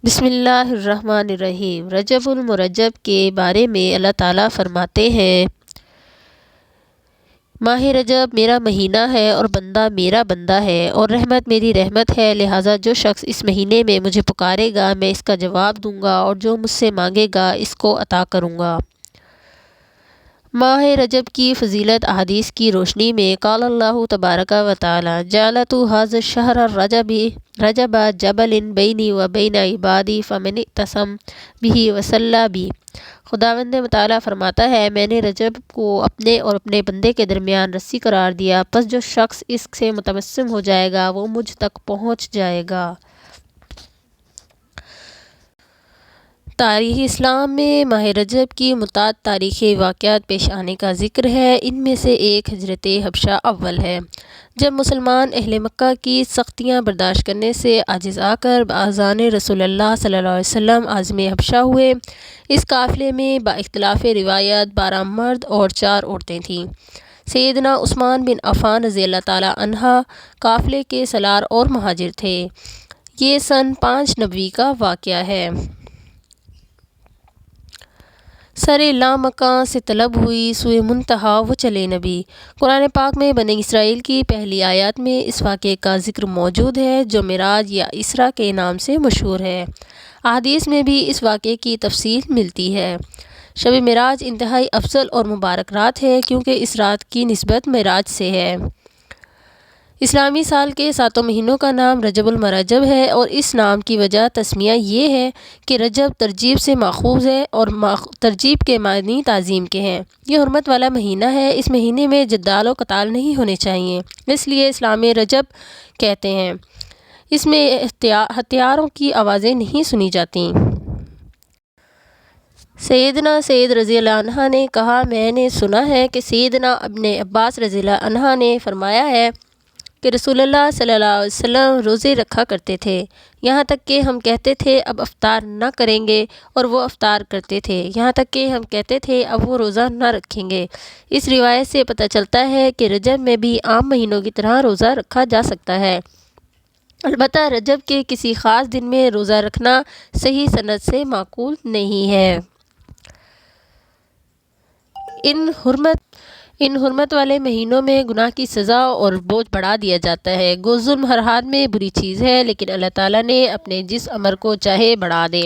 بسم اللہ الرحمن الرحیم۔ رجب المرجب کے بارے میں اللہ تعالیٰ فرماتے ہیں، ماہ رجب میرا مہینہ ہے اور بندہ میرا بندہ ہے، اور رحمت میری رحمت ہے، لہٰذا جو شخص اس مہینے میں مجھے پکارے گا میں اس کا جواب دوں گا، اور جو مجھ سے مانگے گا اس کو عطا کروں گا۔ ماہ رجب کی فضیلت احادیث کی روشنی میں قال اللہ تبارک و تعالی جعلت ھذا الشہر رجب جبل بینی و بین عبادی فمن اعتصم بہ وصلی بہ۔ خداوند مطالعہ فرماتا ہے، میں نے رجب کو اپنے اور اپنے بندے کے درمیان رسی قرار دیا، پس جو شخص اس سے متمسک ہو جائے گا وہ مجھ تک پہنچ جائے گا۔ تاریخ اسلام میں ماہ رجب کی متعدد تاریخی واقعات پیش آنے کا ذکر ہے۔ ان میں سے ایک ہجرت حبشہ اول ہے، جب مسلمان اہل مکہ کی سختیاں برداشت کرنے سے عاجز آ کر بآذان رسول اللہ صلی اللہ علیہ وسلم عازم حبشہ ہوئے۔ اس قافلے میں باختلاف روایات 12 مرد اور 4 عورتیں تھیں۔ سیدنا عثمان بن عفان رضی اللہ تعالیٰ عنہ قافلے کے سالار اور مہاجر تھے۔ یہ سن 5 نبوی کا واقعہ ہے۔ سر لامکاں سے طلب ہوئی سوئے منتہا وہ چلے نبی۔ قرآن پاک میں بنی اسرائیل کی پہلی آیات میں اس واقعے کا ذکر موجود ہے، جو معراج یا اسراء کے نام سے مشہور ہے۔ احادیث میں بھی اس واقعے کی تفصیل ملتی ہے۔ شب معراج انتہائی افضل اور مبارک رات ہے، کیونکہ اس رات کی نسبت معراج سے ہے۔ اسلامی سال کے 7 مہینوں کا نام رجب المرجب ہے، اور اس نام کی وجہ تسمیہ یہ ہے کہ رجب ترجیب سے ماخوذ ہے، اور ترجیب کے معنی تعظیم کے ہیں۔ یہ حرمت والا مہینہ ہے، اس مہینے میں جدال و قتال نہیں ہونے چاہیے، اس لیے اسلام میں رجب کہتے ہیں۔ اس میں ہتھیاروں کی آوازیں نہیں سنی جاتیں۔ سیدنا سعید رضی اللہ عنہ نے کہا، میں نے سنا ہے کہ سیدنا ابن عباس رضی اللہ عنہ نے فرمایا ہے کہ رسول اللہ صلی اللہ علیہ وسلم روزے رکھا کرتے تھے، یہاں تک کہ ہم کہتے تھے اب افطار نہ کریں گے، اور وہ افطار کرتے تھے، یہاں تک کہ ہم کہتے تھے اب وہ روزہ نہ رکھیں گے۔ اس روایت سے پتہ چلتا ہے کہ رجب میں بھی عام مہینوں کی طرح روزہ رکھا جا سکتا ہے، البتہ رجب کے کسی خاص دن میں روزہ رکھنا صحیح سند سے معقول نہیں ہے۔ ان حرمت والے مہینوں میں گناہ کی سزا اور بوجھ بڑھا دیا جاتا ہے۔ گو ظلم ہر حال میں بری چیز ہے، لیکن اللہ تعالیٰ نے اپنے جس امر کو چاہے بڑھا دے۔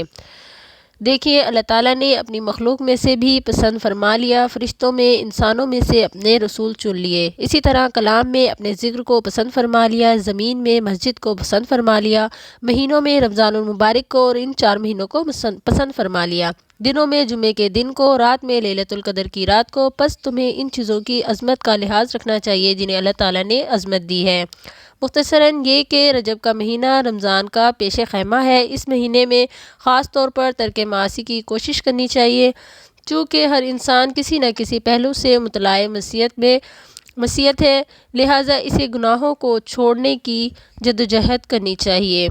دیکھیے، اللہ تعالیٰ نے اپنی مخلوق میں سے بھی پسند فرما لیا، فرشتوں میں، انسانوں میں سے اپنے رسول چن لیے، اسی طرح کلام میں اپنے ذکر کو پسند فرما لیا، زمین میں مسجد کو پسند فرما لیا، مہینوں میں رمضان المبارک کو اور ان 4 مہینوں کو پسند فرما لیا، دنوں میں جمعے کے دن کو، رات میں لیلۃ القدر کی رات کو۔ پس تمہیں ان چیزوں کی عظمت کا لحاظ رکھنا چاہیے جنہیں اللہ تعالیٰ نے عظمت دی ہے۔ مختصراً یہ کہ رجب کا مہینہ رمضان کا پیش خیمہ ہے۔ اس مہینے میں خاص طور پر ترک معاصی کی کوشش کرنی چاہیے، چونکہ ہر انسان کسی نہ کسی پہلو سے مطلع معصیت ہے، لہٰذا اسے گناہوں کو چھوڑنے کی جدوجہد کرنی چاہیے۔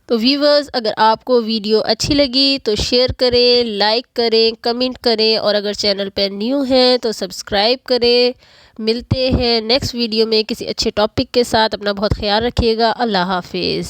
تو ویورز، اگر آپ کو ویڈیو اچھی لگی تو شیئر کریں، لائک کریں، کمنٹ کریں، اور اگر چینل پر نیو ہیں تو سبسکرائب کریں۔ ملتے ہیں نیکسٹ ویڈیو میں کسی اچھے ٹاپک کے ساتھ۔ اپنا بہت خیال رکھیے گا۔ اللہ حافظ۔